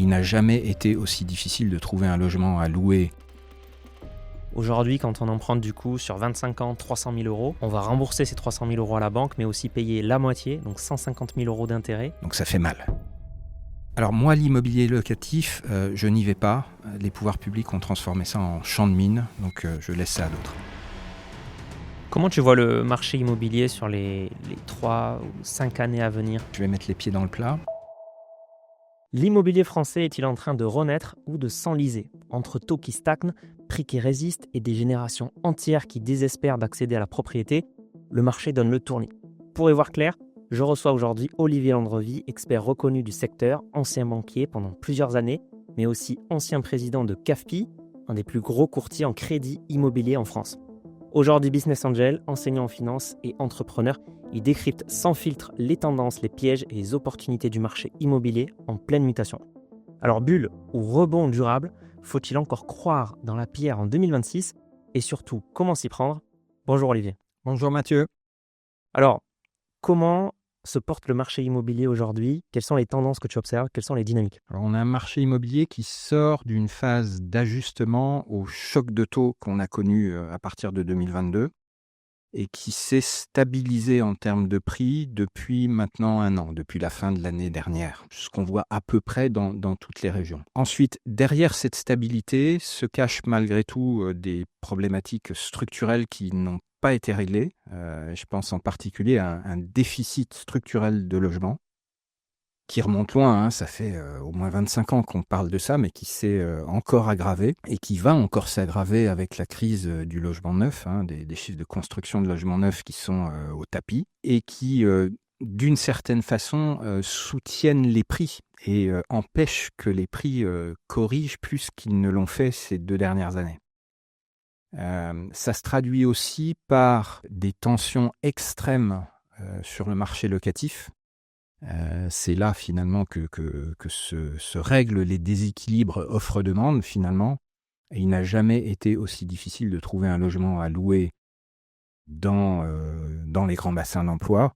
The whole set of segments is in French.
il n'a jamais été aussi difficile de trouver un logement à louer. Aujourd'hui, quand on emprunte du coup sur 25 ans 300 000 euros, on va rembourser ces 300 000 euros à la banque, mais aussi payer la moitié, donc 150 000 euros d'intérêt. Donc ça fait mal. Alors moi, l'immobilier locatif, je n'y vais pas. Les pouvoirs publics ont transformé ça en champ de mine, donc je laisse ça à d'autres. Comment tu vois le marché immobilier sur les 3 ou 5 années à venir ? Je vais mettre les pieds dans le plat. L'immobilier français est-il en train de renaître ou de s'enliser ? Entre taux qui stagnent, prix qui résistent et des générations entières qui désespèrent d'accéder à la propriété, le marché donne le tournis. Pour y voir clair, je reçois aujourd'hui Olivier Landrevie, expert reconnu du secteur, ancien banquier pendant plusieurs années, mais aussi ancien président de CAFPI, un des plus gros courtiers en crédit immobilier en France. Aujourd'hui Business Angel, enseignant en finance et entrepreneur, il décrypte sans filtre les tendances, les pièges et les opportunités du marché immobilier en pleine mutation. Alors bulle ou rebond durable, faut-il encore croire dans la pierre en 2026 ? Et surtout, comment s'y prendre ? Bonjour Olivier. Bonjour Mathieu. Alors, comment se porte le marché immobilier aujourd'hui ? Quelles sont les tendances que tu observes ? Quelles sont les dynamiques ? Alors on a un marché immobilier qui sort d'une phase d'ajustement au choc de taux qu'on a connu à partir de 2022 et qui s'est stabilisé en termes de prix depuis maintenant 1 an, depuis la fin de l'année dernière, ce qu'on voit à peu près dans toutes les régions. Ensuite, derrière cette stabilité se cachent malgré tout des problématiques structurelles qui n'ont pas été réglées. Je pense en particulier à un déficit structurel de logement qui remonte loin, ça fait au moins 25 ans qu'on parle de ça, mais qui s'est encore aggravé et qui va encore s'aggraver avec la crise du logement neuf, des chiffres de construction de logements neufs qui sont au tapis et qui, d'une certaine façon, soutiennent les prix et empêchent que les prix corrigent plus qu'ils ne l'ont fait ces 2 dernières années. Ça se traduit aussi par des tensions extrêmes sur le marché locatif. C'est là finalement que se règlent les déséquilibres offre-demande finalement. Et il n'a jamais été aussi difficile de trouver un logement à louer dans les grands bassins d'emploi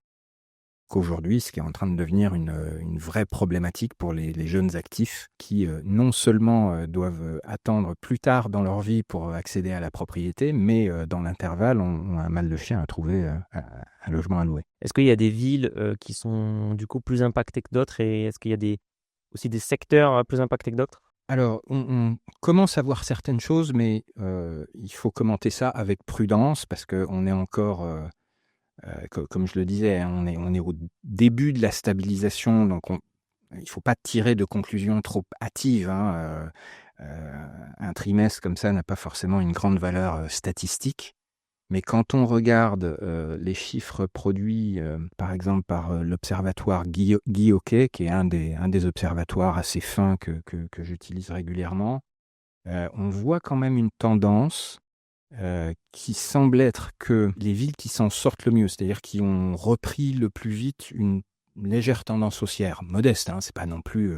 qu'aujourd'hui, ce qui est en train de devenir une vraie problématique pour les jeunes actifs qui non seulement doivent attendre plus tard dans leur vie pour accéder à la propriété, mais dans l'intervalle ont un mal de chien à trouver un logement à louer. Est-ce qu'il y a des villes qui sont du coup plus impactées que d'autres et est-ce qu'il y a aussi des secteurs plus impactés que d'autres ? Alors, on commence à voir certaines choses, mais il faut commenter ça avec prudence parce qu'on est encore, comme je le disais, on est au début de la stabilisation, donc il ne faut pas tirer de conclusions trop hâtives. Un trimestre comme ça n'a pas forcément une grande valeur statistique. Mais quand on regarde les chiffres produits, par exemple, par l'observatoire Guy Hockey, qui est un des observatoires assez fins que j'utilise régulièrement, on voit quand même une tendance qui semble être que les villes qui s'en sortent le mieux, c'est-à-dire qui ont repris le plus vite une légère tendance haussière, modeste, c'est pas non plus,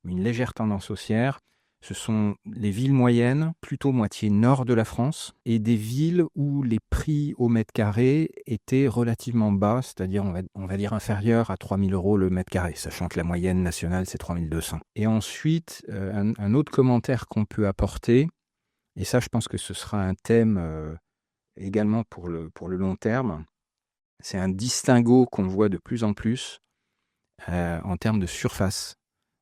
mais une légère tendance haussière, ce sont les villes moyennes, plutôt moitié nord de la France, et des villes où les prix au mètre carré étaient relativement bas, c'est-à-dire on va dire inférieurs à 3 000 € le mètre carré, sachant que la moyenne nationale c'est 3 200. Et ensuite, un autre commentaire qu'on peut apporter, et ça je pense que ce sera un thème également pour le long terme, c'est un distinguo qu'on voit de plus en plus en termes de surface,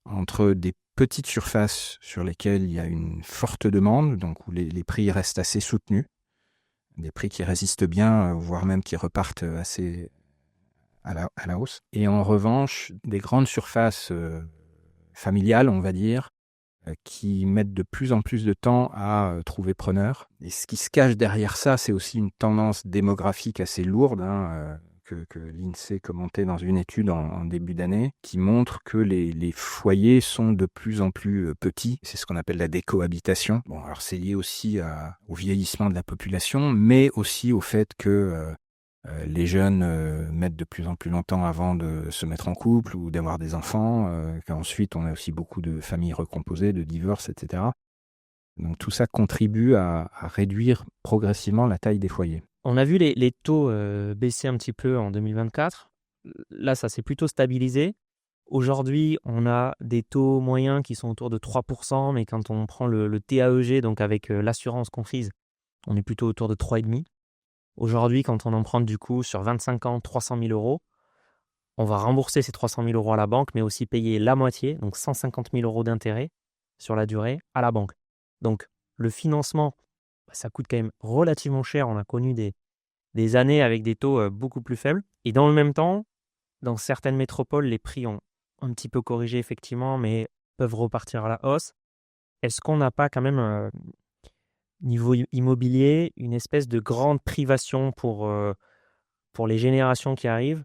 entre des petites surfaces sur lesquelles il y a une forte demande, donc où les prix restent assez soutenus, des prix qui résistent bien, voire même qui repartent assez à la hausse. Et en revanche, des grandes surfaces familiales, on va dire, qui mettent de plus en plus de temps à trouver preneur. Et ce qui se cache derrière ça, c'est aussi une tendance démographique assez lourde, que l'INSEE commentait dans une étude en début d'année, qui montre que les foyers sont de plus en plus petits. C'est ce qu'on appelle la décohabitation. Bon, alors c'est lié aussi au vieillissement de la population, mais aussi au fait que les jeunes mettent de plus en plus longtemps avant de se mettre en couple ou d'avoir des enfants, qu'ensuite on a aussi beaucoup de familles recomposées, de divorces, etc. Donc tout ça contribue à réduire progressivement la taille des foyers. On a vu les taux baisser un petit peu en 2024. Là, ça s'est plutôt stabilisé. Aujourd'hui, on a des taux moyens qui sont autour de 3%, mais quand on prend le TAEG, donc avec l'assurance comprise, on est plutôt autour de 3,5%. Aujourd'hui, quand on emprunte du coup sur 25 ans 300 000 euros, on va rembourser ces 300 000 euros à la banque, mais aussi payer la moitié, donc 150 000 euros d'intérêt sur la durée à la banque. Donc le financement, ça coûte quand même relativement cher. On a connu des années avec des taux beaucoup plus faibles. Et dans le même temps, dans certaines métropoles, les prix ont un petit peu corrigé effectivement, mais peuvent repartir à la hausse. Est-ce qu'on n'a pas quand même, niveau immobilier, une espèce de grande privation pour les générations qui arrivent,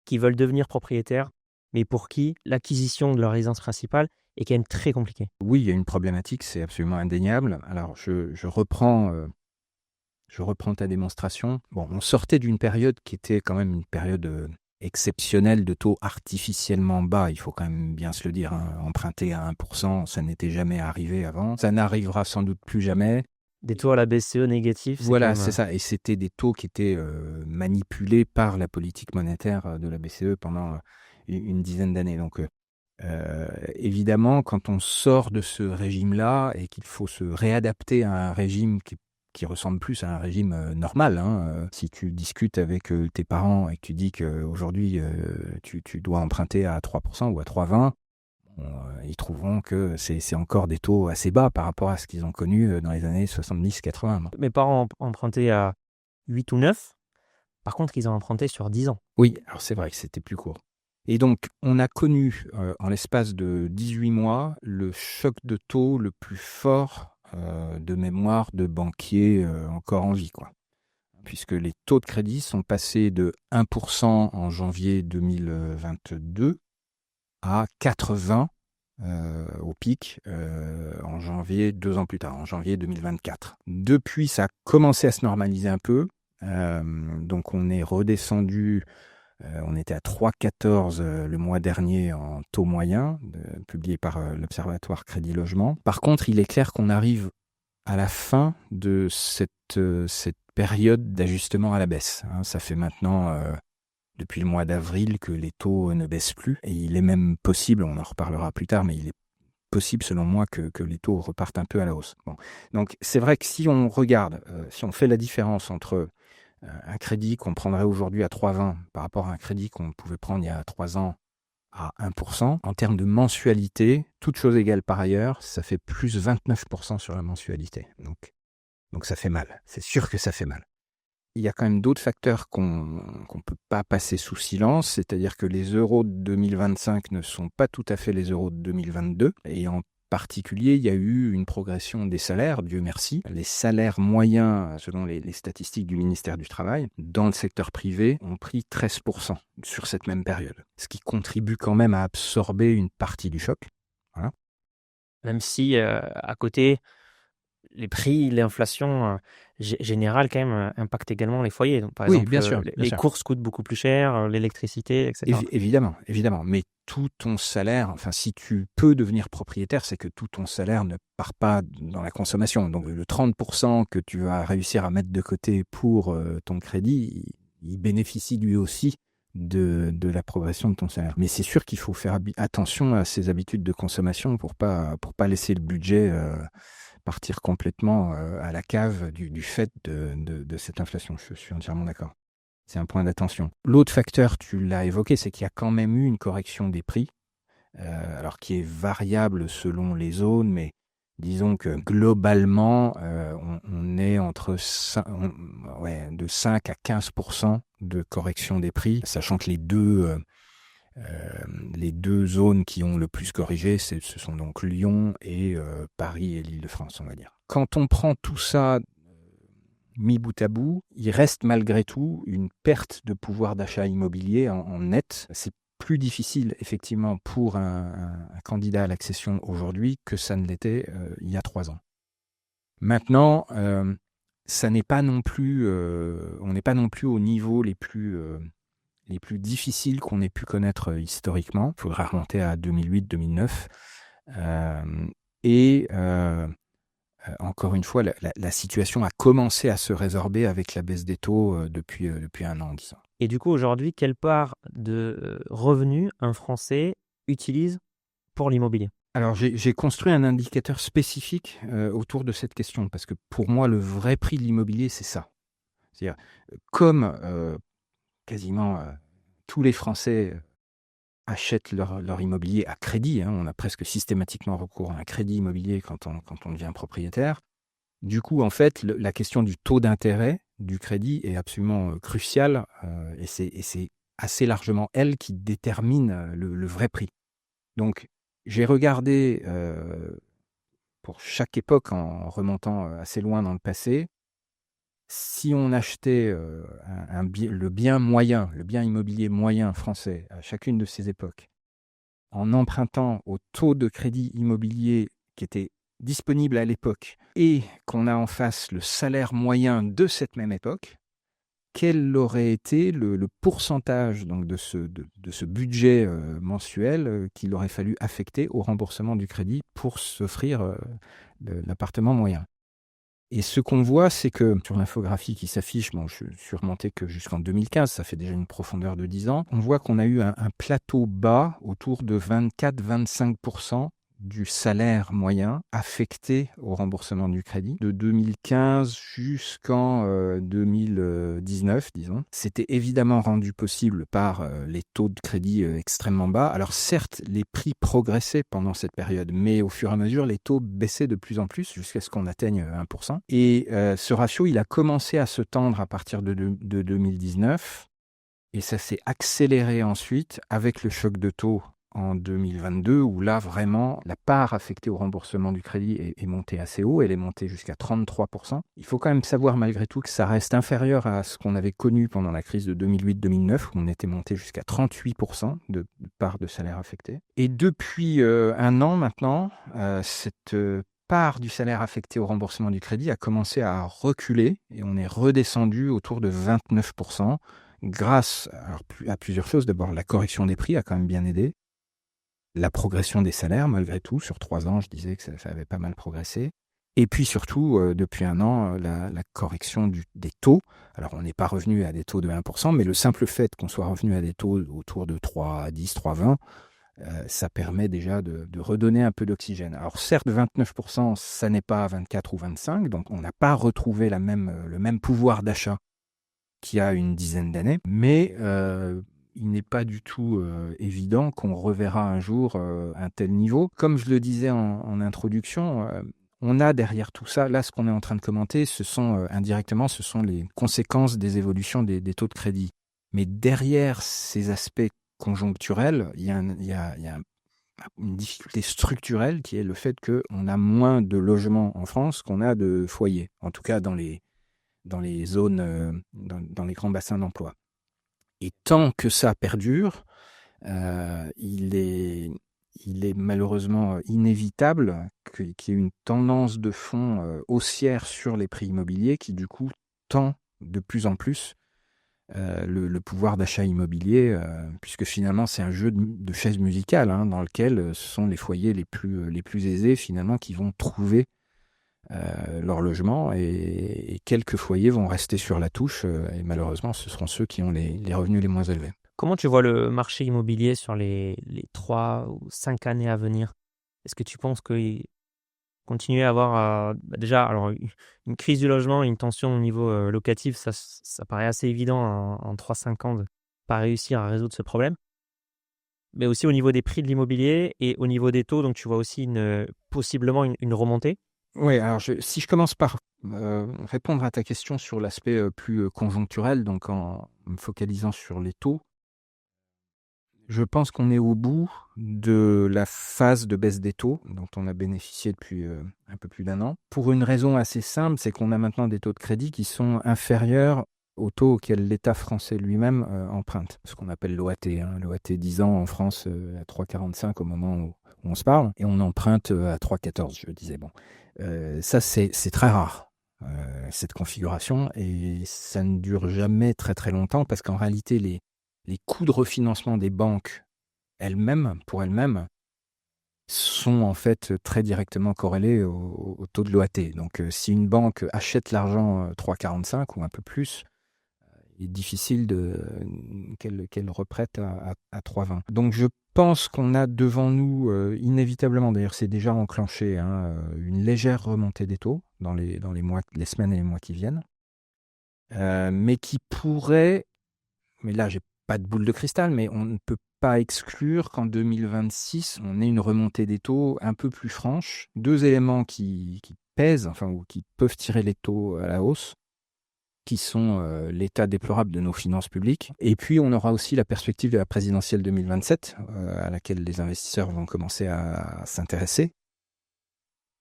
qui veulent devenir propriétaires, mais pour qui l'acquisition de leur résidence principale est quand même très compliquée? Oui, il y a une problématique, c'est absolument indéniable. Alors, je reprends ta démonstration. Bon, on sortait d'une période qui était quand même une période exceptionnelle de taux artificiellement bas. Il faut quand même bien se le dire, hein. Emprunter à 1%, ça n'était jamais arrivé avant. Ça n'arrivera sans doute plus jamais. Des taux à la BCE négatifs, c'est quand Voilà, même... c'est ça. Et c'était des taux qui étaient manipulés par la politique monétaire de la BCE pendant une dizaine d'années. Donc, évidemment, quand on sort de ce régime-là et qu'il faut se réadapter à un régime qui ressemble plus à un régime normal, hein, si tu discutes avec tes parents et que tu dis qu'aujourd'hui, tu dois emprunter à 3% ou à 3,20%, ils trouveront que c'est encore des taux assez bas par rapport à ce qu'ils ont connu dans les années 70-80. Mes parents ont emprunté à 8 ou 9. Par contre, ils ont emprunté sur 10 ans. Oui, alors c'est vrai que c'était plus court. Et donc, on a connu, en l'espace de 18 mois, le choc de taux le plus fort de mémoire de banquiers encore en vie, quoi. Puisque les taux de crédit sont passés de 1% en janvier 2022 à 4,20 au pic en janvier, 2 ans plus tard, en janvier 2024. Depuis, ça a commencé à se normaliser un peu. Donc, on est redescendu. On était à 3,14 le mois dernier en taux moyen, publié par l'Observatoire Crédit Logement. Par contre, il est clair qu'on arrive à la fin de cette période d'ajustement à la baisse. Hein. Ça fait maintenant, depuis le mois d'avril, que les taux ne baissent plus. Et il est même possible, on en reparlera plus tard, mais il est possible selon moi que les taux repartent un peu à la hausse. Bon. Donc c'est vrai que si on regarde, si on fait la différence entre un crédit qu'on prendrait aujourd'hui à 3,20 par rapport à un crédit qu'on pouvait prendre il y a 3 ans à 1%, en termes de mensualité, toutes choses égales par ailleurs, ça fait plus 29% sur la mensualité. Donc ça fait mal. C'est sûr que ça fait mal. Il y a quand même d'autres facteurs qu'on ne peut pas passer sous silence, c'est-à-dire que les euros de 2025 ne sont pas tout à fait les euros de 2022, et en particulier, il y a eu une progression des salaires, Dieu merci. Les salaires moyens, selon les statistiques du ministère du Travail, dans le secteur privé, ont pris 13% sur cette même période, ce qui contribue quand même à absorber une partie du choc. Voilà. Même si, à côté, les prix, l'inflation générale quand même impacte également les foyers. Donc, par Oui, exemple, bien sûr, les courses coûtent beaucoup plus cher, l'électricité, etc. Évidemment. Mais tout ton salaire, enfin si tu peux devenir propriétaire, c'est que tout ton salaire ne part pas dans la consommation. Donc le 30% que tu vas réussir à mettre de côté pour ton crédit, il bénéficie lui aussi de la progression de ton salaire. Mais c'est sûr qu'il faut faire attention à ses habitudes de consommation pour pas laisser le budget partir complètement à la cave du fait de cette inflation. Je suis entièrement d'accord. C'est un point d'attention. L'autre facteur, tu l'as évoqué, c'est qu'il y a quand même eu une correction des prix, alors qui est variable selon les zones, mais disons que globalement, on est entre de 5 à 15% de correction des prix, sachant que les deux zones qui ont le plus corrigé, ce sont donc Lyon et Paris et l'Île-de-France, on va dire. Quand on prend tout ça mis bout à bout, il reste malgré tout une perte de pouvoir d'achat immobilier en net. C'est plus difficile, effectivement, pour un candidat à l'accession aujourd'hui que ça ne l'était il y a 3 ans. Maintenant, ça n'est pas non plus, on n'est pas non plus au niveau les plus difficiles qu'on ait pu connaître historiquement. Il faudra remonter à 2008-2009. Encore une fois, la situation a commencé à se résorber avec la baisse des taux depuis 1 an, disons. Et du coup, aujourd'hui, quelle part de revenus un Français utilise pour l'immobilier? Alors j'ai construit un indicateur spécifique, autour de cette question parce que pour moi le vrai prix de l'immobilier, c'est ça. C'est-à-dire, comme, quasiment, tous les Français, achètent leur immobilier à crédit, hein, on a presque systématiquement recours à un crédit immobilier quand on devient propriétaire. Du coup, en fait, la question du taux d'intérêt du crédit est absolument, cruciale, et c'est assez largement elle qui détermine, le vrai prix. Donc j'ai regardé, pour chaque époque en remontant, assez loin dans le passé, si on achetait, le bien moyen, le bien immobilier moyen français à chacune de ces époques, en empruntant au taux de crédit immobilier qui était disponible à l'époque et qu'on a en face le salaire moyen de cette même époque, quel aurait été le pourcentage donc de ce budget, mensuel, qu'il aurait fallu affecter au remboursement du crédit pour s'offrir, l'appartement moyen? Et ce qu'on voit, c'est que sur l'infographie qui s'affiche, bon, je suis remonté que jusqu'en 2015, ça fait déjà une profondeur de 10 ans, on voit qu'on a eu un plateau bas autour de 24-25% du salaire moyen affecté au remboursement du crédit, de 2015 jusqu'en 2019, disons. C'était évidemment rendu possible par les taux de crédit extrêmement bas. Alors certes, les prix progressaient pendant cette période, mais au fur et à mesure, les taux baissaient de plus en plus jusqu'à ce qu'on atteigne 1%. Et ce ratio, il a commencé à se tendre à partir de 2019. Et ça s'est accéléré ensuite avec le choc de taux en 2022, où là, vraiment, la part affectée au remboursement du crédit est montée assez haut. Elle est montée jusqu'à 33%. Il faut quand même savoir, malgré tout, que ça reste inférieur à ce qu'on avait connu pendant la crise de 2008-2009, où on était monté jusqu'à 38% de part de salaire affecté. Et depuis un an maintenant, cette part du salaire affecté au remboursement du crédit a commencé à reculer et on est redescendu autour de 29%. Grâce à plusieurs choses. D'abord, la correction des prix a quand même bien aidé. La progression des salaires, malgré tout, sur 3 ans, je disais que ça avait pas mal progressé. Et puis surtout, depuis un an, la correction des taux. Alors, on n'est pas revenu à des taux de 1%, mais le simple fait qu'on soit revenu à des taux autour de 3,10, 3,20, ça permet déjà de redonner un peu d'oxygène. Alors certes, 29%, ça n'est pas 24 ou 25, donc on n'a pas retrouvé le même pouvoir d'achat qui a une dizaine d'années, mais il n'est pas du tout évident qu'on reverra un jour un tel niveau. Comme je le disais en introduction, on a derrière tout ça, là ce qu'on est en train de commenter, indirectement, ce sont les conséquences des évolutions des taux de crédit. Mais derrière ces aspects conjoncturels, il y a une difficulté structurelle qui est le fait qu'on a moins de logements en France qu'on a de foyers, en tout cas dans les zones, dans les grands bassins d'emploi. Et tant que ça perdure, il est malheureusement inévitable qu'il y ait une tendance de fond haussière sur les prix immobiliers qui, du coup, tend de plus en plus le pouvoir d'achat immobilier, puisque finalement, c'est un jeu de chaises musicales, hein, dans lequel ce sont les foyers les plus aisés, finalement, qui vont trouver leur logement et quelques foyers vont rester sur la touche et malheureusement ce seront ceux qui ont les revenus les moins élevés. Comment tu vois le marché immobilier sur les 3 ou 5 années à venir? Est-ce que tu penses qu'il continuer à avoir déjà alors une crise du logement, une tension au niveau locatif, ça paraît assez évident en 3-5 ans de pas réussir à résoudre ce problème. Mais aussi au niveau des prix de l'immobilier et au niveau des taux, donc tu vois aussi possiblement une remontée? Oui, alors si je commence par répondre à ta question sur l'aspect plus conjoncturel, donc en me focalisant sur les taux, je pense qu'on est au bout de la phase de baisse des taux dont on a bénéficié depuis un peu plus d'un an. Pour une raison assez simple, c'est qu'on a maintenant des taux de crédit qui sont inférieurs au taux auquel l'État français lui-même emprunte. Ce qu'on appelle l'OAT. L'OAT 10 ans en France à 3,45 au moment où on se parle. Et on emprunte à 3,14, je disais. Bon, ça c'est très rare, cette configuration. Et ça ne dure jamais très très longtemps parce qu'en réalité, les coûts de refinancement des banques pour elles-mêmes, sont en fait très directement corrélés au taux de l'OAT. Donc si une banque achète l'argent 3,45 ou un peu plus, est difficile qu'elle reprête à 3,20. Donc je pense qu'on a devant nous, inévitablement, d'ailleurs c'est déjà enclenché, une légère remontée des taux dans les semaines et les mois qui viennent, mais qui pourrait, mais là j'ai pas de boule de cristal, mais on ne peut pas exclure qu'en 2026, on ait une remontée des taux un peu plus franche. Deux éléments qui pèsent, ou qui peuvent tirer les taux à la hausse, qui sont l'état déplorable de nos finances publiques. Et puis, on aura aussi la perspective de la présidentielle 2027, à laquelle les investisseurs vont commencer à s'intéresser.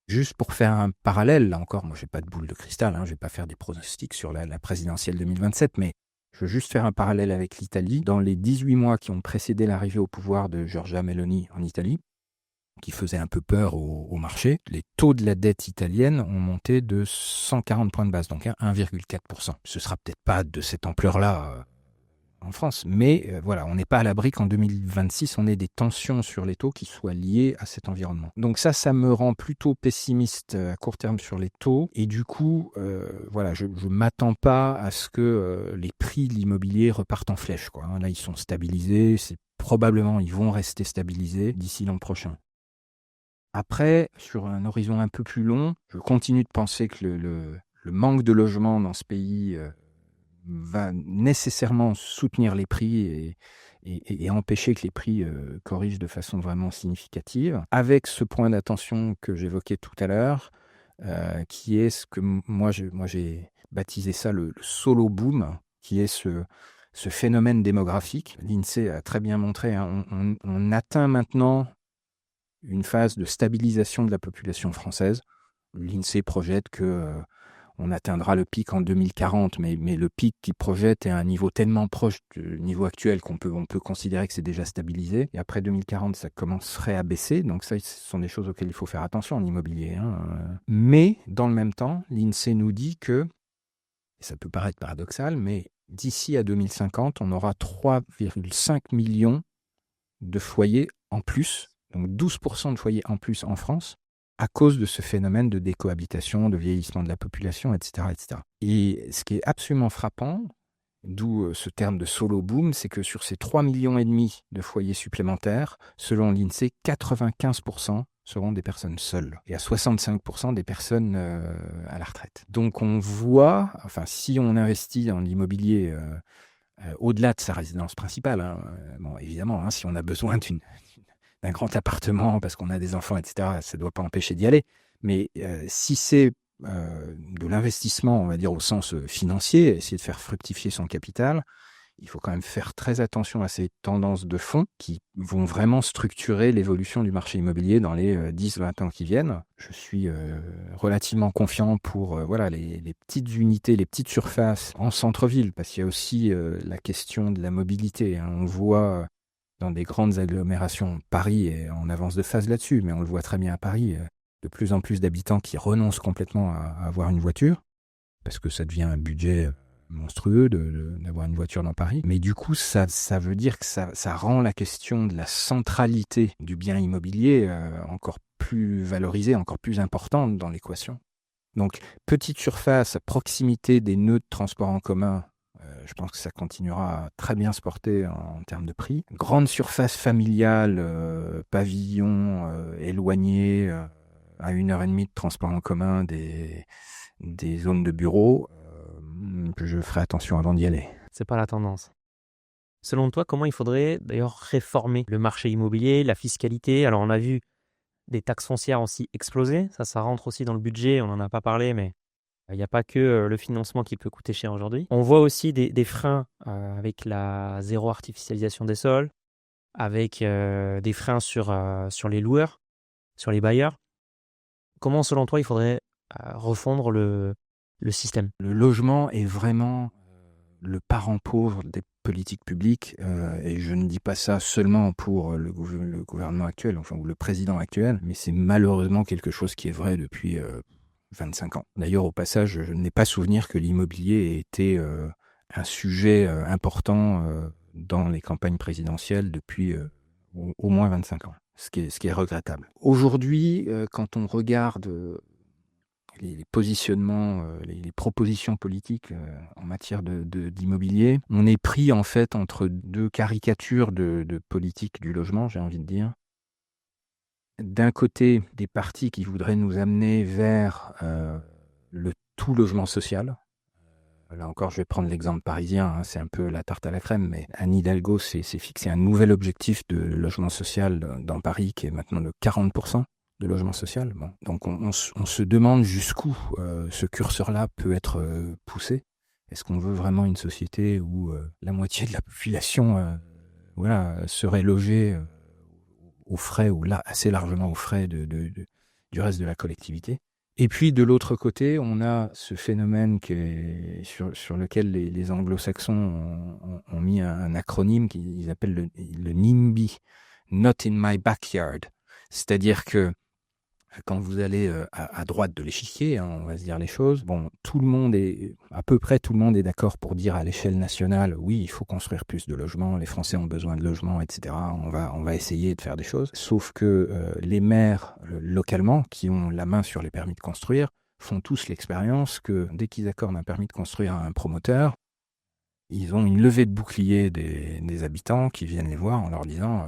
Juste pour faire un parallèle, là encore, moi, je n'ai pas de boule de cristal, je ne vais pas faire des pronostics sur la présidentielle 2027, mais je veux juste faire un parallèle avec l'Italie. Dans les 18 mois qui ont précédé l'arrivée au pouvoir de Giorgia Meloni en Italie, qui faisait un peu peur au marché, les taux de la dette italienne ont monté de 140 points de base, donc 1,4%. Ce ne sera peut-être pas de cette ampleur-là en France, mais voilà, on n'est pas à l'abri qu'en 2026, on ait des tensions sur les taux qui soient liées à cet environnement. Donc ça me rend plutôt pessimiste à court terme sur les taux, et du coup, voilà, je ne m'attends pas à ce que les prix de l'immobilier repartent en flèche, quoi. Là, ils sont stabilisés, probablement ils vont rester stabilisés d'ici l'an prochain. Après, sur un horizon un peu plus long, je continue de penser que le manque de logement dans ce pays va nécessairement soutenir les prix et empêcher que les prix corrigent de façon vraiment significative. Avec ce point d'attention que j'évoquais tout à l'heure, qui est ce que moi j'ai baptisé ça le solo boom, qui est ce phénomène démographique. L'INSEE a très bien montré, on atteint maintenant une phase de stabilisation de la population française. L'INSEE projette qu'on atteindra le pic en 2040, mais le pic qu'il projette est à un niveau tellement proche du niveau actuel qu'on peut considérer que c'est déjà stabilisé. Et après 2040, ça commencerait à baisser. Donc ça, ce sont des choses auxquelles il faut faire attention en immobilier. Mais dans le même temps, l'INSEE nous dit que, et ça peut paraître paradoxal, mais d'ici à 2050, on aura 3,5 millions de foyers en plus, donc 12% de foyers en plus en France, à cause de ce phénomène de décohabitation, de vieillissement de la population, etc., etc. Et ce qui est absolument frappant, d'où ce terme de solo boom, c'est que sur ces 3,5 millions de foyers supplémentaires, selon l'INSEE, 95% seront des personnes seules et à 65% des personnes à la retraite. Donc on voit, si on investit dans l'immobilier au-delà de sa résidence principale, bon, évidemment, si on a besoin d'un grand appartement parce qu'on a des enfants, etc., ça ne doit pas empêcher d'y aller. Mais si c'est de l'investissement, on va dire au sens financier, essayer de faire fructifier son capital, il faut quand même faire très attention à ces tendances de fond qui vont vraiment structurer l'évolution du marché immobilier dans les 10-20 ans qui viennent. Je suis relativement confiant pour les petites unités, les petites surfaces en centre-ville, parce qu'il y a aussi la question de la mobilité. On voit dans des grandes agglomérations, Paris est en avance de phase là-dessus, mais on le voit très bien à Paris, de plus en plus d'habitants qui renoncent complètement à avoir une voiture, parce que ça devient un budget monstrueux d'avoir une voiture dans Paris. Mais du coup, ça veut dire que ça rend la question de la centralité du bien immobilier encore plus valorisée, encore plus importante dans l'équation. Donc, petite surface à proximité des nœuds de transport en commun, je pense que ça continuera à très bien se porter en termes de prix. Grande surface familiale, pavillon éloigné, à 1h30 de transport en commun des zones de bureaux, je ferai attention avant d'y aller. C'est pas la tendance. Selon toi, comment il faudrait d'ailleurs réformer le marché immobilier, la fiscalité? Alors on a vu des taxes foncières aussi exploser, ça rentre aussi dans le budget, on n'en a pas parlé, mais il n'y a pas que le financement qui peut coûter cher aujourd'hui. On voit aussi des freins avec la zéro artificialisation des sols, avec des freins sur les loueurs, sur les bailleurs. Comment, selon toi, il faudrait refondre le système? Le logement est vraiment le parent pauvre des politiques publiques, et je ne dis pas ça seulement pour le gouvernement actuel, ou le président actuel, mais c'est malheureusement quelque chose qui est vrai depuis 25 ans. D'ailleurs, au passage, je n'ai pas souvenir que l'immobilier ait été un sujet important dans les campagnes présidentielles depuis au moins 25 ans, ce qui est regrettable. Aujourd'hui, quand on regarde les positionnements, les propositions politiques en matière d'immobilier, on est pris en fait entre deux caricatures de politique du logement, j'ai envie de dire. D'un côté, des partis qui voudraient nous amener vers le tout logement social. Là encore, je vais prendre l'exemple parisien, hein, c'est un peu la tarte à la crème, mais Anne Hidalgo s'est fixé un nouvel objectif de logement social dans Paris qui est maintenant de 40% de logement social. Bon. Donc on se demande jusqu'où ce curseur-là peut être poussé. Est-ce qu'on veut vraiment une société où la moitié de la population serait logée aux frais ou là assez largement aux frais du reste de la collectivité? Et puis de l'autre côté, on a ce phénomène sur lequel les anglo-saxons ont mis un acronyme qu'ils appellent le NIMBY, Not in my backyard. C'est-à-dire que quand vous allez à droite de l'échiquier, hein, on va se dire les choses, bon, à peu près tout le monde est d'accord pour dire à l'échelle nationale, oui, il faut construire plus de logements, les Français ont besoin de logements, etc. On va essayer de faire des choses. Sauf que les maires, localement, qui ont la main sur les permis de construire, font tous l'expérience que dès qu'ils accordent un permis de construire à un promoteur, ils ont une levée de bouclier des habitants qui viennent les voir en leur disant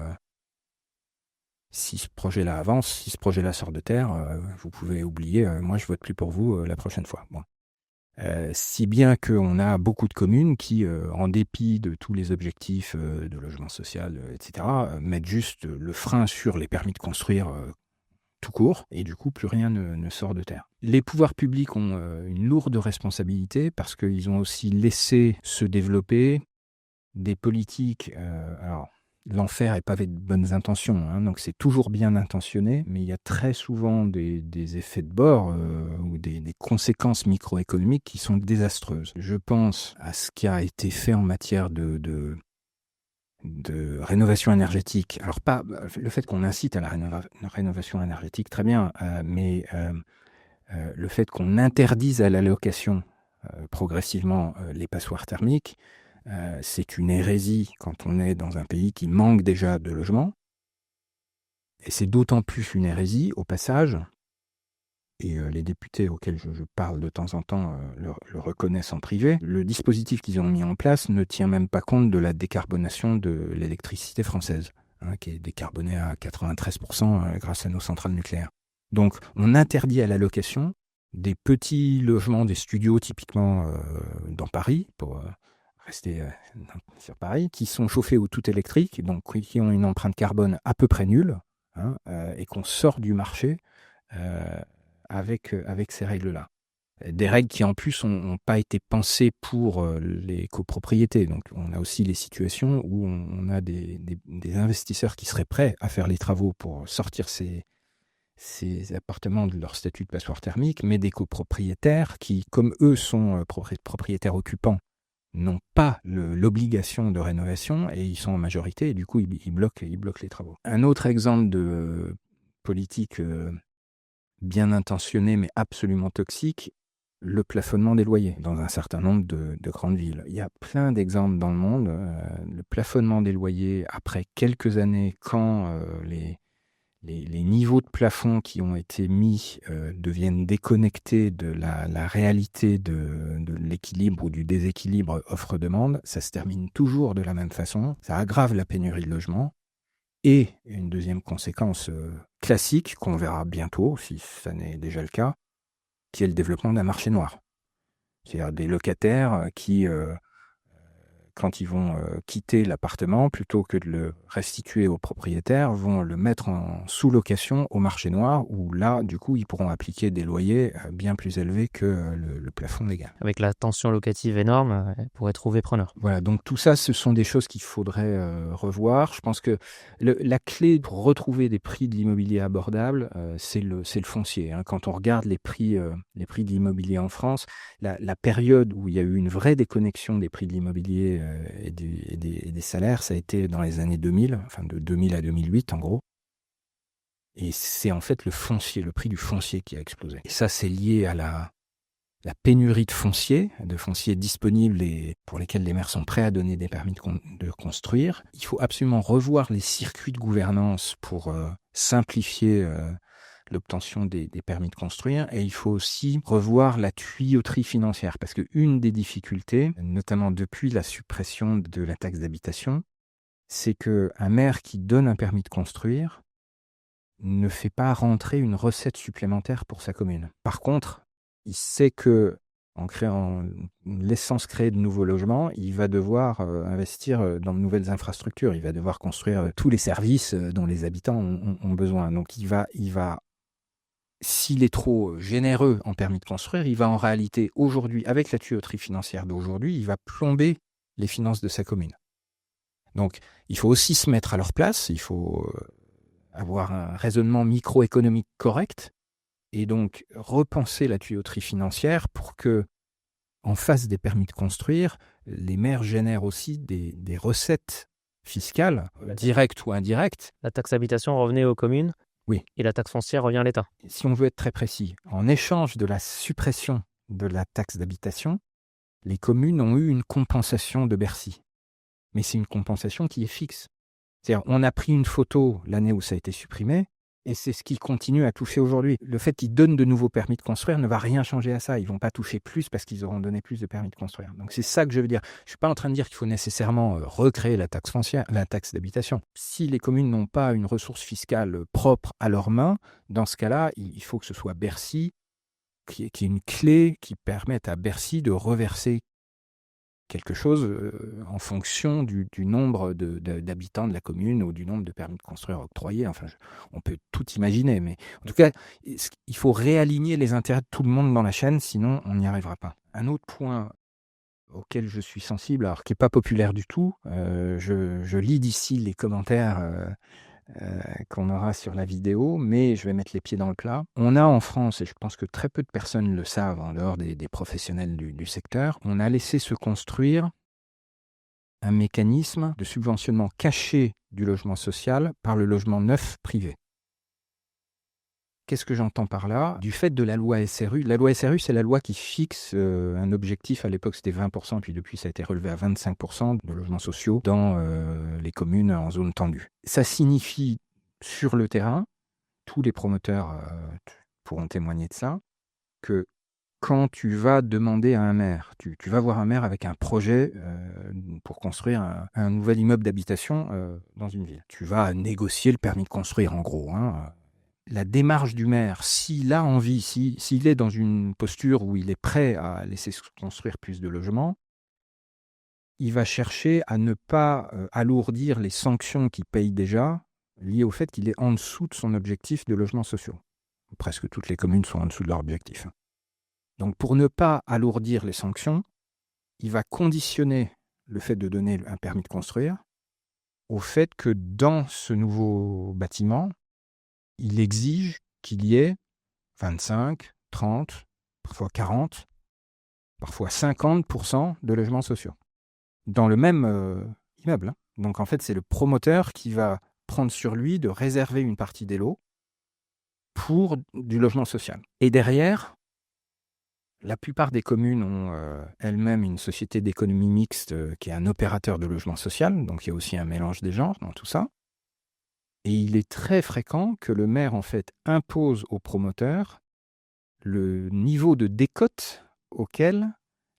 si ce projet-là avance, si ce projet-là sort de terre, vous pouvez oublier, moi je vote plus pour vous la prochaine fois. Bon. Si bien qu'on a beaucoup de communes qui, en dépit de tous les objectifs de logement social, etc., mettent juste le frein sur les permis de construire tout court, et du coup plus rien ne sort de terre. Les pouvoirs publics ont une lourde responsabilité parce qu'ils ont aussi laissé se développer des politiques... alors, l'enfer est pavé de bonnes intentions, hein, donc c'est toujours bien intentionné, mais il y a très souvent des effets de bord ou des conséquences microéconomiques qui sont désastreuses. Je pense à ce qui a été fait en matière de rénovation énergétique. Alors pas le fait qu'on incite à la rénovation énergétique, très bien, mais le fait qu'on interdise à la location progressivement les passoires thermiques, c'est une hérésie quand on est dans un pays qui manque déjà de logements. Et c'est d'autant plus une hérésie, au passage, et les députés auxquels je parle de temps en temps le reconnaissent en privé, le dispositif qu'ils ont mis en place ne tient même pas compte de la décarbonation de l'électricité française, hein, qui est décarbonée à 93% grâce à nos centrales nucléaires. Donc on interdit à la location des petits logements, des studios typiquement dans Paris, pour... rester sur Paris, qui sont chauffés au tout électrique, donc qui ont une empreinte carbone à peu près nulle, hein, et qu'on sort du marché avec ces règles-là. Des règles qui en plus n'ont pas été pensées pour les copropriétés. Donc on a aussi les situations où on a des investisseurs qui seraient prêts à faire les travaux pour sortir ces appartements de leur statut de passoire thermique, mais des copropriétaires qui, comme eux sont propriétaires occupants, n'ont pas l'obligation de rénovation et ils sont en majorité et du coup ils bloquent les travaux. Un autre exemple de politique bien intentionnée mais absolument toxique, le plafonnement des loyers dans un certain nombre de grandes villes. Il y a plein d'exemples dans le monde. Le plafonnement des loyers après quelques années quand les niveaux de plafond qui ont été mis deviennent déconnectés de la réalité de l'équilibre ou du déséquilibre offre-demande, ça se termine toujours de la même façon, ça aggrave la pénurie de logements. Et une deuxième conséquence classique, qu'on verra bientôt, si ça n'est déjà le cas, qui est le développement d'un marché noir. C'est-à-dire des locataires qui... quand ils vont quitter l'appartement, plutôt que de le restituer au propriétaire, vont le mettre en sous-location au marché noir, où là, du coup, ils pourront appliquer des loyers bien plus élevés que le plafond légal. Avec la tension locative énorme, elle pourrait trouver preneur. Voilà, donc tout ça, ce sont des choses qu'il faudrait revoir. Je pense que la clé pour retrouver des prix de l'immobilier abordables, c'est le foncier. Hein. Quand on regarde les prix de l'immobilier en France, la période où il y a eu une vraie déconnexion des prix de l'immobilier et des salaires, ça a été dans les années 2000, enfin de 2000 à 2008 en gros. Et c'est en fait le prix du foncier qui a explosé. Et ça, c'est lié à la pénurie de foncier disponibles et pour lesquels les maires sont prêts à donner des permis de construire. Il faut absolument revoir les circuits de gouvernance pour simplifier l'obtention des permis de construire, et il faut aussi revoir la tuyauterie financière, parce qu'une des difficultés, notamment depuis la suppression de la taxe d'habitation, c'est qu'un maire qui donne un permis de construire ne fait pas rentrer une recette supplémentaire pour sa commune. Par contre, il sait que en laissant se créer de nouveaux logements, il va devoir investir dans de nouvelles infrastructures. Il va devoir construire tous les services dont les habitants ont besoin. Donc il va, s'il est trop généreux en permis de construire, il va en réalité aujourd'hui, avec la tuyauterie financière d'aujourd'hui, il va plomber les finances de sa commune. Donc il faut aussi se mettre à leur place, il faut avoir un raisonnement microéconomique correct, et donc repenser la tuyauterie financière pour que, en face des permis de construire, les maires génèrent aussi des recettes fiscales, directes ou indirectes. La taxe habitation revenait aux communes. Oui. Et la taxe foncière revient à l'État. Si on veut être très précis, en échange de la suppression de la taxe d'habitation, les communes ont eu une compensation de Bercy. Mais c'est une compensation qui est fixe. C'est-à-dire, on a pris une photo l'année où ça a été supprimé, et c'est ce qu'ils continuent à toucher aujourd'hui. Le fait qu'ils donnent de nouveaux permis de construire ne va rien changer à ça. Ils ne vont pas toucher plus parce qu'ils auront donné plus de permis de construire. Donc c'est ça que je veux dire. Je ne suis pas en train de dire qu'il faut nécessairement recréer la taxe foncière, la taxe d'habitation. Si les communes n'ont pas une ressource fiscale propre à leurs mains, dans ce cas-là, il faut que ce soit Bercy qui ait une clé qui permette à Bercy de reverser quelque chose en fonction du nombre d'habitants de la commune ou du nombre de permis de construire octroyés. Enfin, on peut tout imaginer, mais en tout cas, il faut réaligner les intérêts de tout le monde dans la chaîne, sinon on n'y arrivera pas. Un autre point auquel je suis sensible, alors qui n'est pas populaire du tout, je lis d'ici les commentaires qu'on aura sur la vidéo, mais je vais mettre les pieds dans le plat. On a en France, et je pense que très peu de personnes le savent en dehors des professionnels du secteur, on a laissé se construire un mécanisme de subventionnement caché du logement social par le logement neuf privé. Qu'est-ce que j'entends par là? Du fait de la loi SRU, la loi SRU, c'est la loi qui fixe un objectif, à l'époque c'était 20%, puis depuis ça a été relevé à 25% de logements sociaux dans les communes en zone tendue. Ça signifie sur le terrain, tous les promoteurs pourront témoigner de ça, que quand tu vas demander à un maire, tu vas voir un maire avec un projet pour construire un nouvel immeuble d'habitation dans une ville. Tu vas négocier le permis de construire en gros, la démarche du maire, s'il a envie, s'il est dans une posture où il est prêt à laisser se construire plus de logements, il va chercher à ne pas alourdir les sanctions qu'il paye déjà, liées au fait qu'il est en dessous de son objectif de logements sociaux. Presque toutes les communes sont en dessous de leur objectif. Donc pour ne pas alourdir les sanctions, il va conditionner le fait de donner un permis de construire au fait que dans ce nouveau bâtiment, il exige qu'il y ait 25, 30, parfois 40, parfois 50% de logements sociaux dans le même immeuble. Donc en fait, c'est le promoteur qui va prendre sur lui de réserver une partie des lots pour du logement social. Et derrière, la plupart des communes ont elles-mêmes une société d'économie mixte qui est un opérateur de logement social, donc il y a aussi un mélange des genres dans tout ça. Et il est très fréquent que le maire, en fait, impose aux promoteurs le niveau de décote auquel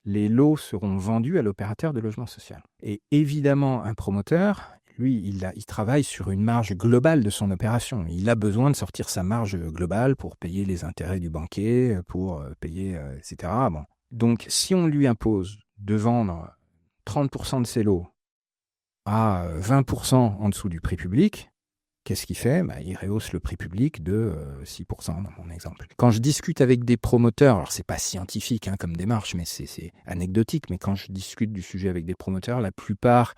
les lots seront vendus à l'opérateur de logement social. Et évidemment, un promoteur, lui, il travaille sur une marge globale de son opération. Il a besoin de sortir sa marge globale pour payer les intérêts du banquier, pour payer, etc. Bon. Donc, si on lui impose de vendre 30% de ses lots à 20% en dessous du prix public, qu'est-ce qu'il fait? Il rehausse le prix public de 6% dans mon exemple. Quand je discute avec des promoteurs, alors c'est pas scientifique comme démarche, mais c'est anecdotique, mais quand je discute du sujet avec des promoteurs, la plupart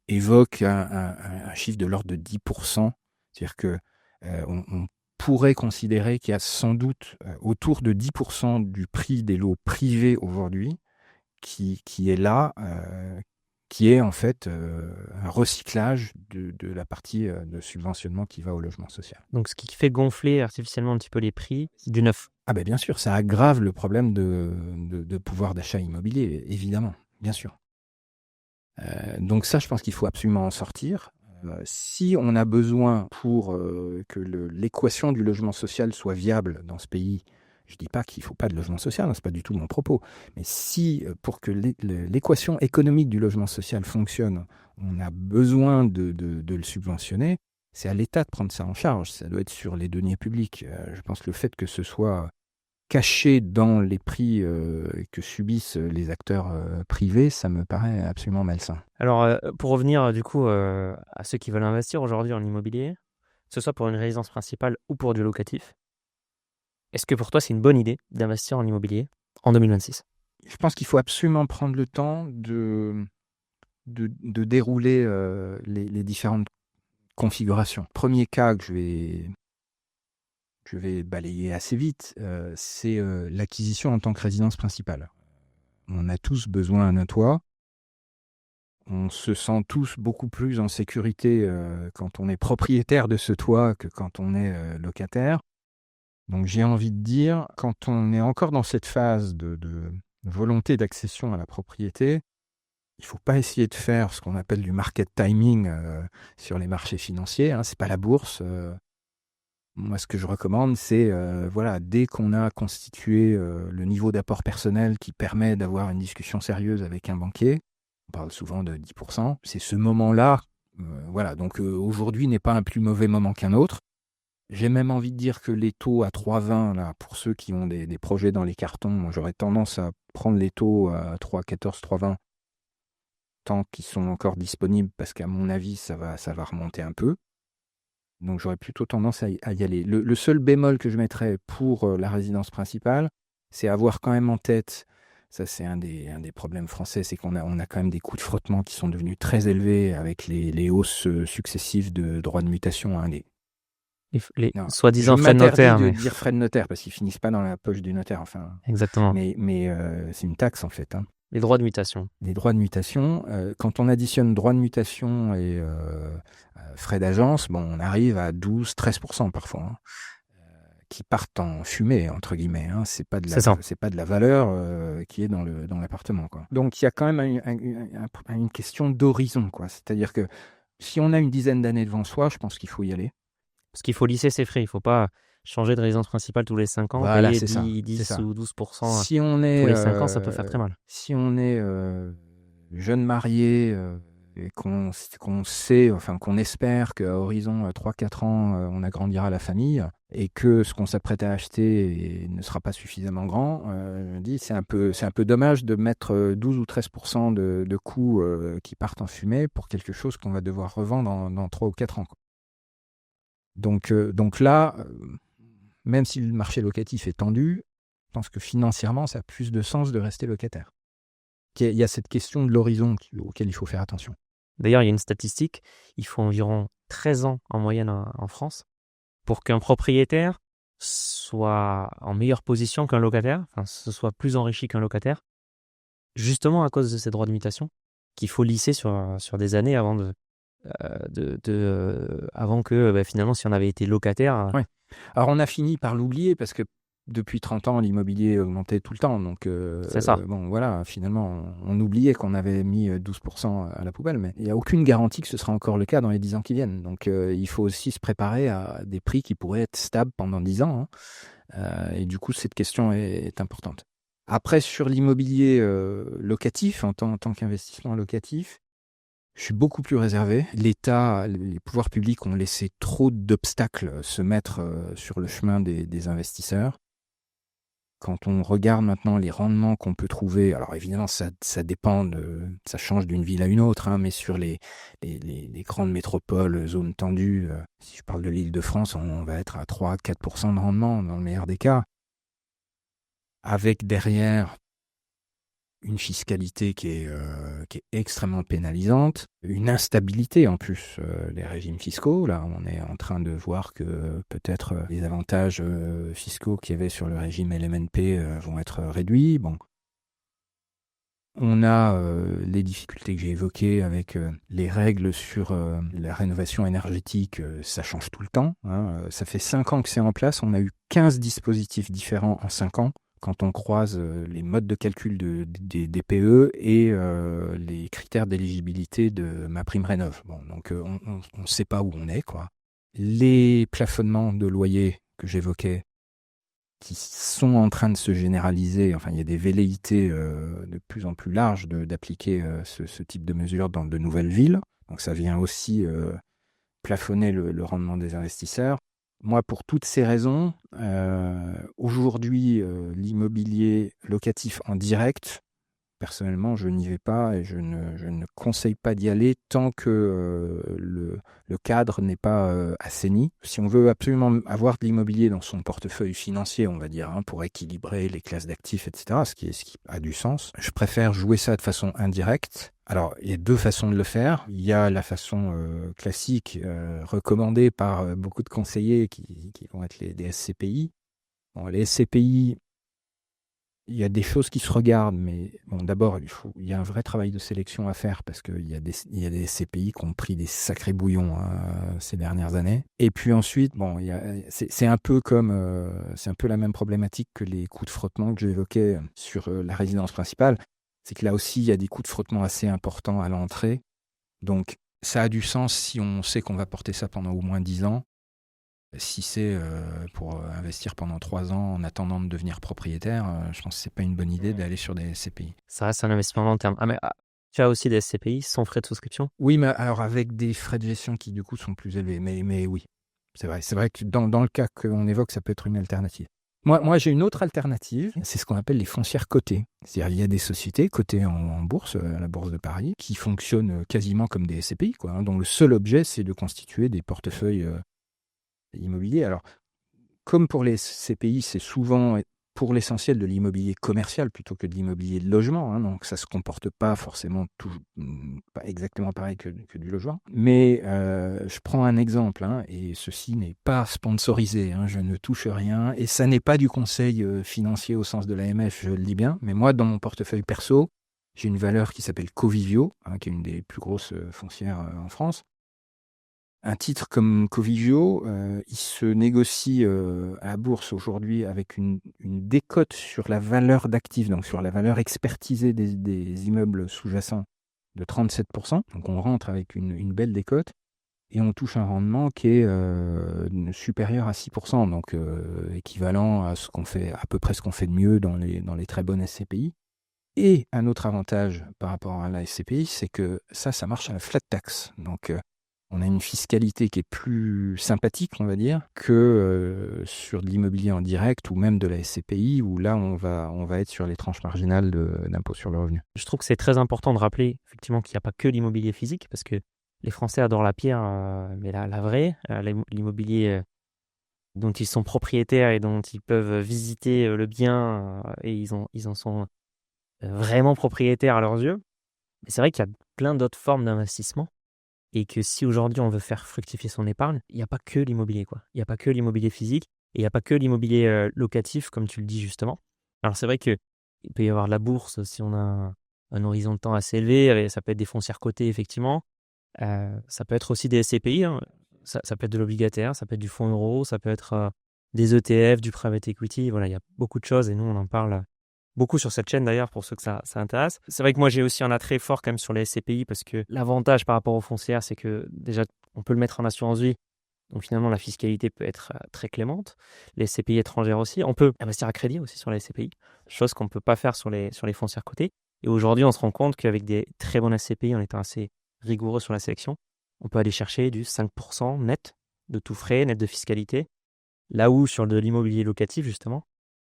évoquent un chiffre de l'ordre de 10%. C'est-à-dire que on pourrait considérer qu'il y a sans doute autour de 10% du prix des lots privés aujourd'hui qui est là, qui est en fait un recyclage de la partie de subventionnement qui va au logement social. Donc ce qui fait gonfler artificiellement un petit peu les prix du neuf. Ah bien sûr, ça aggrave le problème de pouvoir d'achat immobilier, évidemment, bien sûr. Donc ça, je pense qu'il faut absolument en sortir. Si on a besoin pour que l'équation du logement social soit viable dans ce pays, je ne dis pas qu'il ne faut pas de logement social, ce n'est pas du tout mon propos, mais si pour que l'équation économique du logement social fonctionne, on a besoin de le subventionner, c'est à l'État de prendre ça en charge, ça doit être sur les deniers publics. Je pense que le fait que ce soit caché dans les prix que subissent les acteurs privés, ça me paraît absolument malsain. Alors, pour revenir du coup à ceux qui veulent investir aujourd'hui en immobilier, que ce soit pour une résidence principale ou pour du locatif, est-ce que pour toi c'est une bonne idée d'investir en immobilier en 2026 ? Je pense qu'il faut absolument prendre le temps de dérouler les différentes configurations. Premier cas que je vais balayer assez vite, c'est l'acquisition en tant que résidence principale. On a tous besoin d'un toit. On se sent tous beaucoup plus en sécurité quand on est propriétaire de ce toit que quand on est locataire. Donc j'ai envie de dire, quand on est encore dans cette phase de volonté d'accession à la propriété, il ne faut pas essayer de faire ce qu'on appelle du market timing sur les marchés financiers. Ce n'est pas la bourse. Moi, ce que je recommande, c'est dès qu'on a constitué le niveau d'apport personnel qui permet d'avoir une discussion sérieuse avec un banquier, on parle souvent de 10%, c'est ce moment-là. Donc aujourd'hui n'est pas un plus mauvais moment qu'un autre. J'ai même envie de dire que les taux à 3,20, là, pour ceux qui ont des projets dans les cartons, moi, j'aurais tendance à prendre les taux à 3,14, 3,20 tant qu'ils sont encore disponibles, parce qu'à mon avis, ça va remonter un peu. Donc j'aurais plutôt tendance à y aller. Le seul bémol que je mettrais pour la résidence principale, c'est avoir quand même en tête, ça c'est un des problèmes français, c'est qu'on a quand même des coûts de frottement qui sont devenus très élevés avec les hausses successives de droits de mutation. Les soi-disant frais de notaire. Je m'interdis de dire frais de notaire parce qu'ils finissent pas dans la poche du notaire. Enfin, exactement. Mais c'est une taxe en fait. Les droits de mutation. Les droits de mutation, quand on additionne droits de mutation et frais d'agence, on arrive à 12-13% parfois, qui partent en fumée, entre guillemets. C'est pas de la valeur qui est dans l'appartement, quoi. Donc il y a quand même une question d'horizon, quoi. C'est-à-dire que si on a une dizaine d'années devant soi, je pense qu'il faut y aller. Parce qu'il faut lisser ses frais, il ne faut pas changer de résidence principale tous les 5 ans, voilà, payer 10 ou 12% si on est, tous les 5 ans, ça peut faire très mal. Si on est jeune marié et qu'on sait, enfin qu'on espère qu'à horizon 3-4 ans, on agrandira la famille et que ce qu'on s'apprête à acheter ne sera pas suffisamment grand, je dis c'est un peu dommage de mettre 12 ou 13% de coûts qui partent en fumée pour quelque chose qu'on va devoir revendre dans 3 ou 4 ans, quoi. Donc là, même si le marché locatif est tendu, je pense que financièrement, ça a plus de sens de rester locataire. Il y a cette question de l'horizon auquel il faut faire attention. D'ailleurs, il y a une statistique, il faut environ 13 ans en moyenne en France pour qu'un propriétaire soit en meilleure position qu'un locataire, enfin, se soit plus enrichi qu'un locataire, justement à cause de ces droits de mutation qu'il faut lisser sur des années avant avant que finalement, si on avait été locataire... Ouais. Alors on a fini par l'oublier parce que depuis 30 ans, l'immobilier augmentait tout le temps. Donc, c'est ça. Finalement, on oubliait qu'on avait mis 12% à la poubelle, mais il n'y a aucune garantie que ce sera encore le cas dans les 10 ans qui viennent. Donc, il faut aussi se préparer à des prix qui pourraient être stables pendant 10 ans. Et du coup, cette question est importante. Après, sur l'immobilier locatif, en tant qu'investissement locatif, je suis beaucoup plus réservé. L'État, les pouvoirs publics ont laissé trop d'obstacles se mettre sur le chemin des investisseurs. Quand on regarde maintenant les rendements qu'on peut trouver, alors évidemment ça dépend, ça change d'une ville à une autre, mais sur les grandes métropoles, zones tendues, si je parle de l'Île-de-France, on va être à 3-4% de rendement dans le meilleur des cas, avec derrière une fiscalité qui est extrêmement pénalisante, une instabilité en plus, les régimes fiscaux. Là, on est en train de voir que peut-être les avantages fiscaux qu'il y avait sur le régime LMNP vont être réduits. Bon. On a les difficultés que j'ai évoquées avec les règles sur la rénovation énergétique, ça change tout le temps. Ça fait 5 ans que c'est en place, on a eu 15 dispositifs différents en 5 ans. quand on croise les modes de calcul des DPE et les critères d'éligibilité de MaPrimeRénov'. Bon, donc on ne sait pas où on est, quoi. Les plafonnements de loyer que j'évoquais, qui sont en train de se généraliser, enfin il y a des velléités de plus en plus larges d'appliquer ce type de mesures dans de nouvelles villes. Donc ça vient aussi plafonner le rendement des investisseurs. Moi, pour toutes ces raisons, aujourd'hui, l'immobilier locatif en direct, personnellement, je n'y vais pas et je ne conseille pas d'y aller tant que le cadre n'est pas assaini. Si on veut absolument avoir de l'immobilier dans son portefeuille financier, on va dire, pour équilibrer les classes d'actifs, etc., ce qui a du sens, je préfère jouer ça de façon indirecte. Alors, il y a deux façons de le faire. Il y a la façon classique, recommandée par beaucoup de conseillers qui vont être des SCPI. Bon, les SCPI, il y a des choses qui se regardent, mais bon, d'abord, il y a un vrai travail de sélection à faire parce qu'il y a des SCPI qui ont pris des sacrés bouillons ces dernières années. Et puis ensuite, bon, c'est un peu c'est un peu la même problématique que les coûts de frottement que j'évoquais sur la résidence principale. C'est que là aussi, il y a des coûts de frottement assez importants à l'entrée. Donc, ça a du sens si on sait qu'on va porter ça pendant au moins 10 ans. Si c'est pour investir pendant 3 ans en attendant de devenir propriétaire, je pense que c'est pas une bonne idée d'aller sur des SCPI. Ça reste un investissement long terme. Ah, mais tu as aussi des SCPI sans frais de souscription? Oui, mais alors avec des frais de gestion qui du coup sont plus élevés. Mais oui, c'est vrai. C'est vrai que dans le cas qu'on évoque, ça peut être une alternative. Moi, j'ai une autre alternative, c'est ce qu'on appelle les foncières cotées. C'est-à-dire, il y a des sociétés cotées en bourse, à la Bourse de Paris, qui fonctionnent quasiment comme des SCPI, quoi, dont le seul objet, c'est de constituer des portefeuilles immobiliers. Alors, comme pour les CPI, c'est souvent pour l'essentiel de l'immobilier commercial plutôt que de l'immobilier de logement, donc ça ne se comporte pas forcément pas exactement pareil que du logement. Mais je prends un exemple, et ceci n'est pas sponsorisé, je ne touche rien, et ça n'est pas du conseil financier au sens de l'AMF, je le dis bien, mais moi, dans mon portefeuille perso, j'ai une valeur qui s'appelle Covivio, qui est une des plus grosses foncières en France. Un titre comme Covivio, il se négocie à la bourse aujourd'hui avec une décote sur la valeur d'actifs, donc sur la valeur expertisée des immeubles sous-jacents de 37%. Donc on rentre avec une belle décote et on touche un rendement qui est supérieur à 6%, donc équivalent à à peu près ce qu'on fait de mieux dans les très bonnes SCPI. Et un autre avantage par rapport à la SCPI, c'est que ça marche à la flat tax. Donc on a une fiscalité qui est plus sympathique, on va dire, que sur de l'immobilier en direct ou même de la SCPI, où là, on va être sur les tranches marginales d'impôt sur le revenu. Je trouve que c'est très important de rappeler effectivement qu'il n'y a pas que l'immobilier physique, parce que les Français adorent la pierre, mais la vraie, l'immobilier dont ils sont propriétaires et dont ils peuvent visiter le bien, et ils en sont vraiment propriétaires à leurs yeux. Mais c'est vrai qu'il y a plein d'autres formes d'investissement. Et que si aujourd'hui on veut faire fructifier son épargne, il n'y a pas que l'immobilier, quoi. Il n'y a pas que l'immobilier physique et il n'y a pas que l'immobilier locatif, comme tu le dis justement. Alors c'est vrai qu'il peut y avoir de la bourse si on a un horizon de temps assez élevé, ça peut être des foncières cotées, effectivement. Ça peut être aussi des SCPI, ça peut être de l'obligataire, ça peut être du fonds euro, ça peut être des ETF, du private equity. Voilà, il y a beaucoup de choses et nous on en parle beaucoup sur cette chaîne d'ailleurs pour ceux que ça intéresse. C'est vrai que moi j'ai aussi un attrait fort quand même sur les SCPI parce que l'avantage par rapport aux foncières, c'est que déjà on peut le mettre en assurance vie. Donc finalement la fiscalité peut être très clémente. Les SCPI étrangères aussi. On peut investir à crédit aussi sur les SCPI, chose qu'on ne peut pas faire sur les foncières cotées. Et aujourd'hui on se rend compte qu'avec des très bonnes SCPI, en étant assez rigoureux sur la sélection, on peut aller chercher du 5% net de tout frais, net de fiscalité. Là où sur de l'immobilier locatif justement,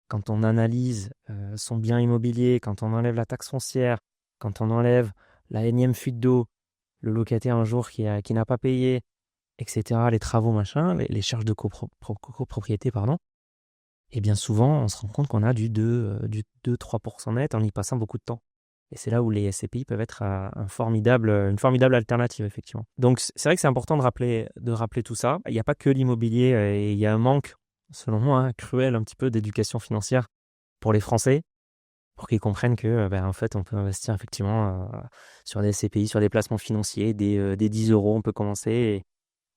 quand on analyse son bien immobilier, quand on enlève la taxe foncière, quand on enlève la énième fuite d'eau, le locataire un jour qui n'a pas payé, etc., les travaux, machin, les charges de copropriété, pardon, et bien souvent, on se rend compte qu'on a du 2-3% net en y passant beaucoup de temps. Et c'est là où les SCPI peuvent être une formidable alternative, effectivement. Donc c'est vrai que c'est important de rappeler tout ça. Il n'y a pas que l'immobilier et il y a un manque, selon moi, cruel un petit peu d'éducation financière pour les Français, pour qu'ils comprennent que en fait, on peut investir effectivement sur des SCPI, sur des placements financiers, des 10 euros, on peut commencer,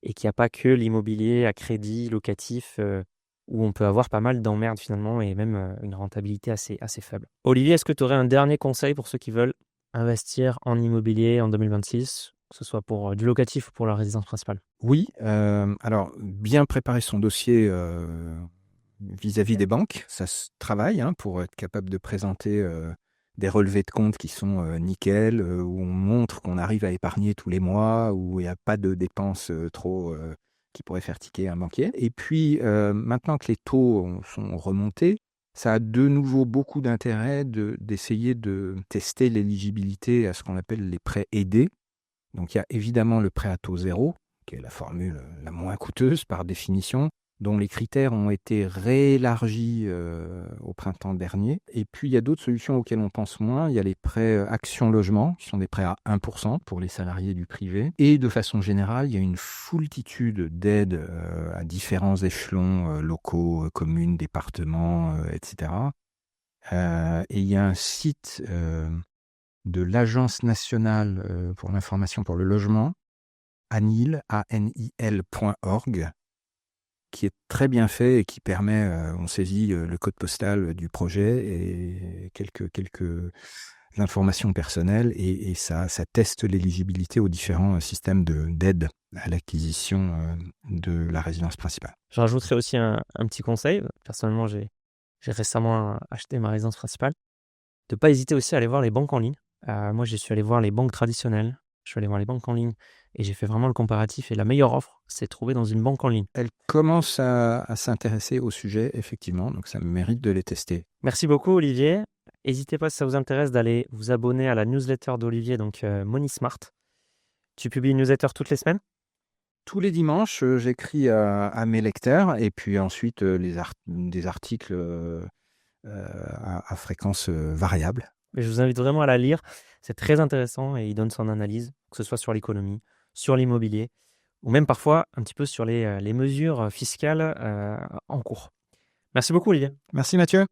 et qu'il n'y a pas que l'immobilier à crédit locatif où on peut avoir pas mal d'emmerdes finalement et même une rentabilité assez faible. Olivier, est-ce que tu aurais un dernier conseil pour ceux qui veulent investir en immobilier en 2026, que ce soit pour du locatif ou pour la résidence principale? Oui, alors bien préparer son dossier vis-à-vis des banques, ça se travaille pour être capable de présenter des relevés de compte qui sont nickel, où on montre qu'on arrive à épargner tous les mois, où il n'y a pas de dépenses trop qui pourraient faire tiquer un banquier. Et puis maintenant que les taux sont remontés, ça a de nouveau beaucoup d'intérêt d'essayer de tester l'éligibilité à ce qu'on appelle les prêts aidés. Donc il y a évidemment le prêt à taux zéro, qui est la formule la moins coûteuse par définition, dont les critères ont été réélargis au printemps dernier. Et puis il y a d'autres solutions auxquelles on pense moins. Il y a les prêts Action Logement, qui sont des prêts à 1% pour les salariés du privé. Et de façon générale, il y a une foultitude d'aides à différents échelons locaux, communes, départements, etc. Et il y a un site de l'Agence nationale pour l'information pour le logement, anil.org, qui est très bien fait et qui permet, on saisit le code postal du projet et quelques informations personnelles et ça teste l'éligibilité aux différents systèmes d'aide à l'acquisition de la résidence principale. Je rajouterai aussi un petit conseil. Personnellement, j'ai récemment acheté ma résidence principale. De ne pas hésiter aussi à aller voir les banques en ligne. Moi, je suis allé voir les banques traditionnelles. Je suis allé voir les banques en ligne et j'ai fait vraiment le comparatif. Et la meilleure offre, c'est trouvé dans une banque en ligne. Elle commence à s'intéresser au sujet, effectivement, donc ça mérite de les tester. Merci beaucoup, Olivier. N'hésitez pas, si ça vous intéresse, d'aller vous abonner à la newsletter d'Olivier, donc Money Smart. Tu publies une newsletter toutes les semaines? Tous les dimanches, j'écris à mes lecteurs et puis ensuite des articles à fréquence variable. Mais je vous invite vraiment à la lire. C'est très intéressant et il donne son analyse, que ce soit sur l'économie, sur l'immobilier, ou même parfois un petit peu sur les mesures fiscales en cours. Merci beaucoup, Olivier. Merci Mathieu.